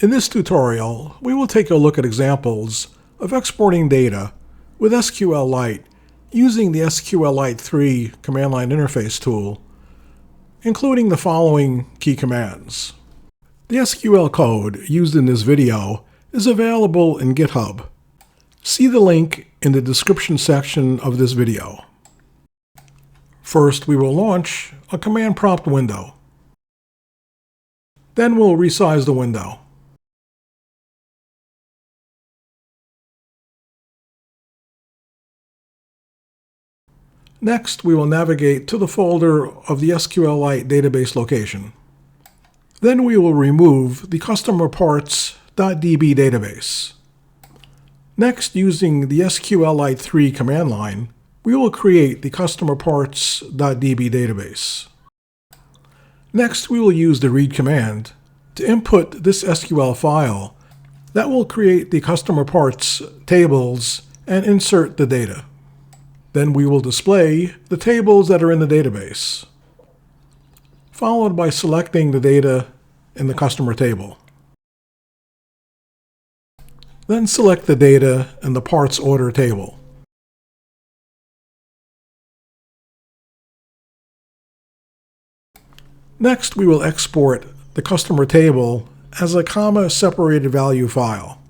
In this tutorial, we will take a look at examples of exporting data with SQLite using the SQLite3 command line interface tool, including the following key commands. The SQL code used in this video is available in GitHub. See the link in the description section of this video. First, we will launch a command prompt window. Then we'll resize the window. Next, we will navigate to the folder of the SQLite database location. Then we will remove the customer parts.db database. Next, using the SQLite3 command line, we will create the customer parts.db database. Next, we will use the read command to input this SQL file that will create the customer parts tables and insert the data. Then we will display the tables that are in the database, followed by selecting the data in the customer table. Then select the data in the parts order table. Next, we will export the customer table as a comma-separated value file.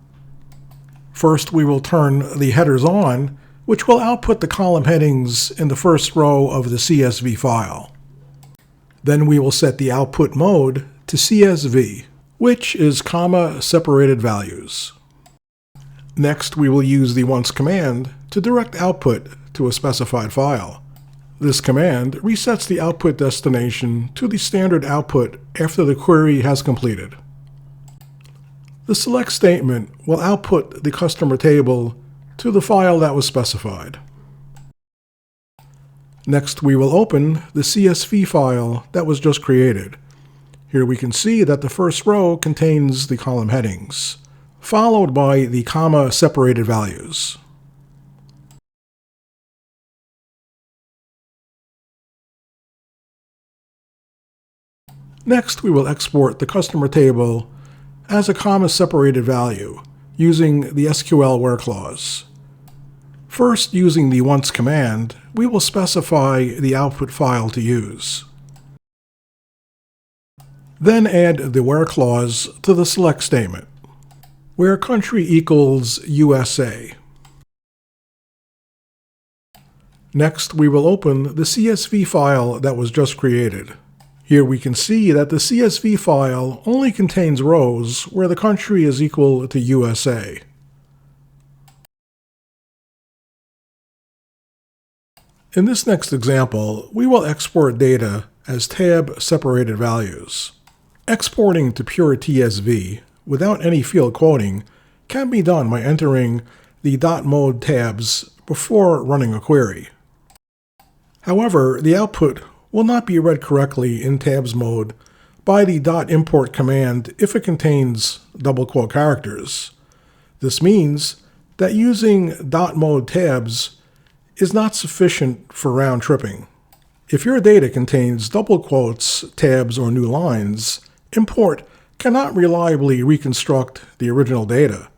First, we will turn the headers on, which will output the column headings in the first row of the CSV file. Then we will set the output mode to CSV, which is comma-separated values. Next, we will use the once command to direct output to a specified file. This command resets the output destination to the standard output after the query has completed. The select statement will output the customer table to the file that was specified. Next, we will open the CSV file that was just created. Here we can see that the first row contains the column headings, followed by the comma-separated values. Next, we will export the customer table as a comma-separated value using the SQL where clause. First, using the once command, we will specify the output file to use. Then add the where clause to the select statement, where country equals USA. Next, we will open the CSV file that was just created. Here we can see that the CSV file only contains rows where the country is equal to USA. In this next example, we will export data as tab-separated values. Exporting to pure TSV without any field quoting can be done by entering the .mode tabs before running a query. However, the output will not be read correctly in tabs mode by the .import command if it contains double quote characters. This means that using .mode tabs is not sufficient for round tripping. If your data contains double quotes, tabs, or new lines, import cannot reliably reconstruct the original data.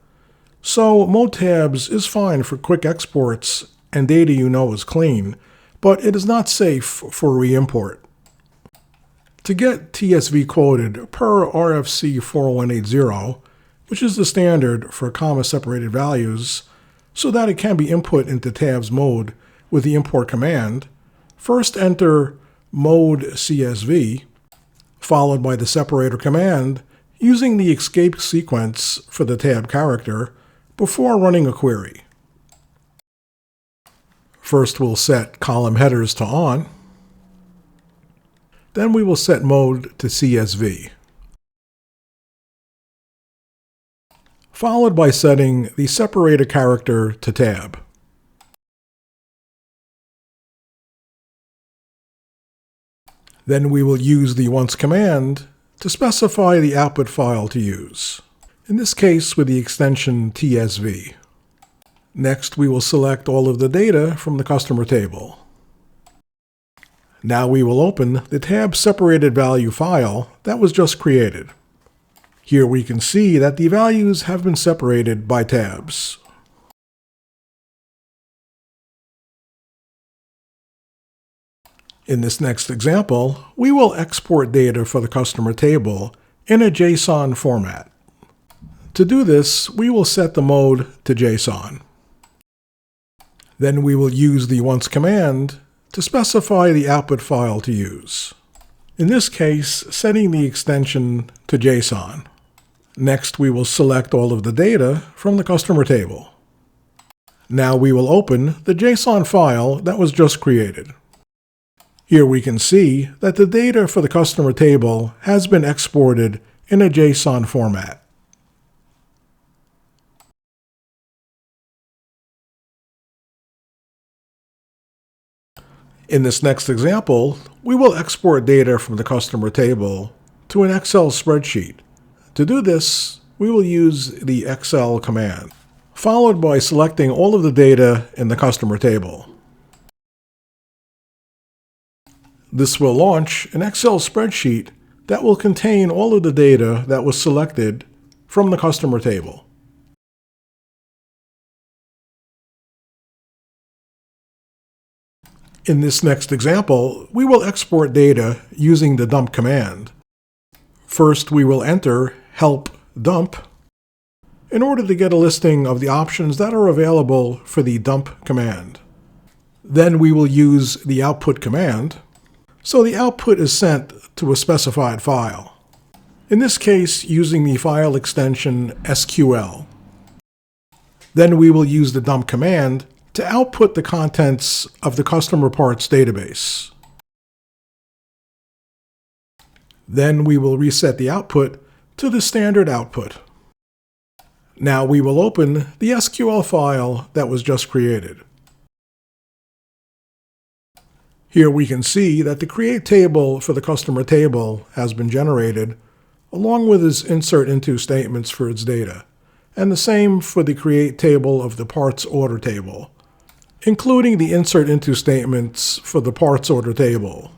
So mode tabs is fine for quick exports and data you know is clean, but it is not safe for re-import. To get TSV quoted per RFC 4180, which is the standard for comma-separated values, so that it can be input into tabs mode with the import command, first enter mode CSV, followed by the separator command using the escape sequence for the tab character before running a query. First, we'll set column headers to on. Then we will set mode to CSV, followed by setting the separator character to tab. Then we will use the once command to specify the output file to use, in this case with the extension TSV. Next, we will select all of the data from the customer table. Now we will open the tab separated value file that was just created. Here we can see that the values have been separated by tabs. In this next example, we will export data for the customer table in a JSON format. To do this, we will set the mode to JSON. Then we will use the once command to specify the output file to use. In this case, setting the extension to JSON. Next, we will select all of the data from the customer table. Now we will open the JSON file that was just created. Here we can see that the data for the customer table has been exported in a JSON format. In this next example, we will export data from the customer table to an Excel spreadsheet. To do this, we will use the Excel command, followed by selecting all of the data in the customer table. This will launch an Excel spreadsheet that will contain all of the data that was selected from the customer table. In this next example, we will export data using the dump command. First, we will enter help dump in order to get a listing of the options that are available for the dump command. Then we will use the output command, so the output is sent to a specified file. In this case, using the file extension SQL. Then we will use the dump command to output the contents of the customer parts database. Then we will reset the output to the standard output. Now we will open the SQL file that was just created. Here we can see that the create table for the customer table has been generated, along with its insert into statements for its data, and the same for the create table of the parts order table, including the insert into statements for the parts order table.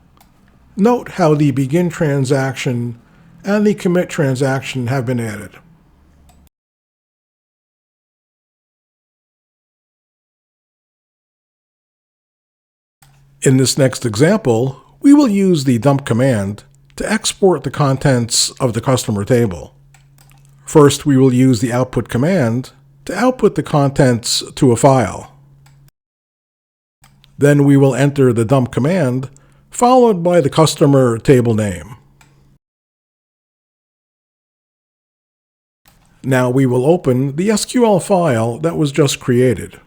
Note how the begin transaction and the commit transaction have been added. In this next example, we will use the dump command to export the contents of the customer table. First, we will use the output command to output the contents to a file. Then we will enter the dump command, followed by the customer table name. Now we will open the SQL file that was just created.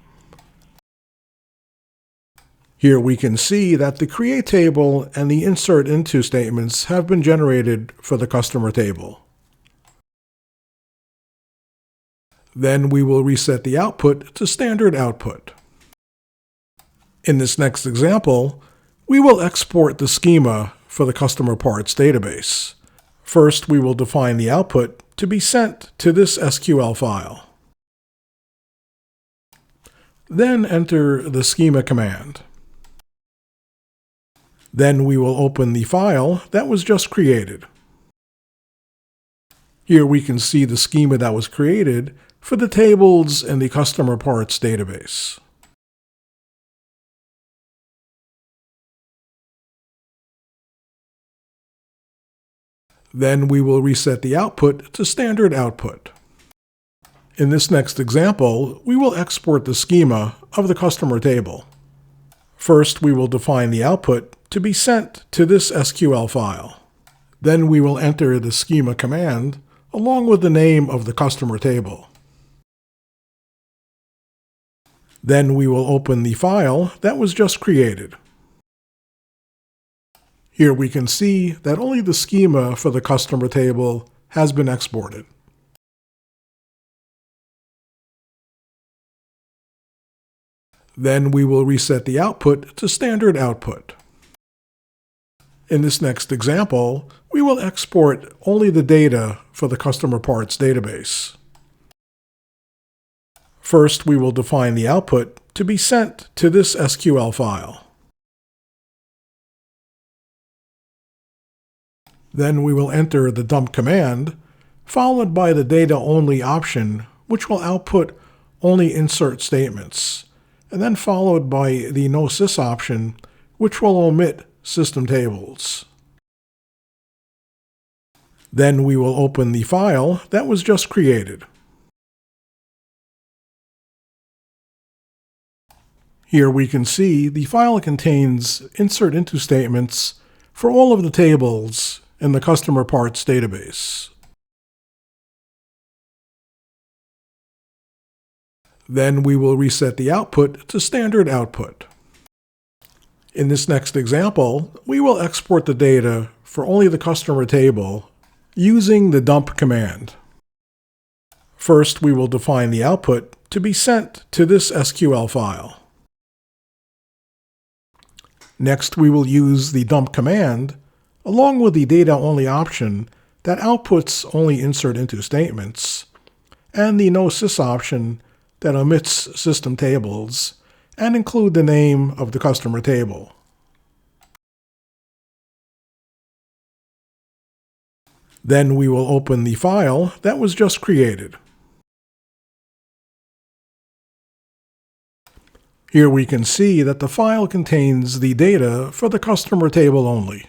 Here we can see that the create table and the insert into statements have been generated for the customer table. Then we will reset the output to standard output. In this next example, we will export the schema for the customer parts database. First, we will define the output to be sent to this SQL file. Then enter the schema command. Then we will open the file that was just created. Here we can see the schema that was created for the tables in the customer parts database. Then we will reset the output to standard output. In this next example, we will export the schema of the customer table. First, we will define the output to be sent to this SQL file. Then we will enter the schema command along with the name of the customer table. Then we will open the file that was just created. Here we can see that only the schema for the customer table has been exported. Then we will reset the output to standard output. In this next example, we will export only the data for the customer parts database. First, we will define the output to be sent to this SQL file. Then we will enter the dump command followed by the data only option, which will output only insert statements, and then followed by the no sys option, which will omit system tables. Then we will open the file that was just created. Here we can see the file contains insert into statements for all of the tables in the customer parts database. Then we will reset the output to standard output. In this next example, we will export the data for only the customer table using the dump command. First, we will define the output to be sent to this SQL file. Next, we will use the dump command along with the data only option that outputs only insert into statements, and the no sys option that omits system tables and include the name of the customer table. Then we will open the file that was just created. Here we can see that the file contains the data for the customer table only.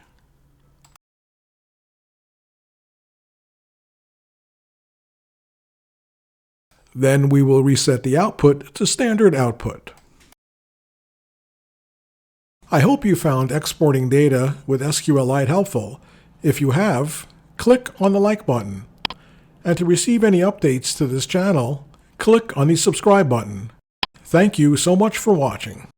Then we will reset the output to standard output. I hope you found exporting data with SQLite helpful. If you have, click on the like button. And to receive any updates to this channel, click on the subscribe button. Thank you so much for watching.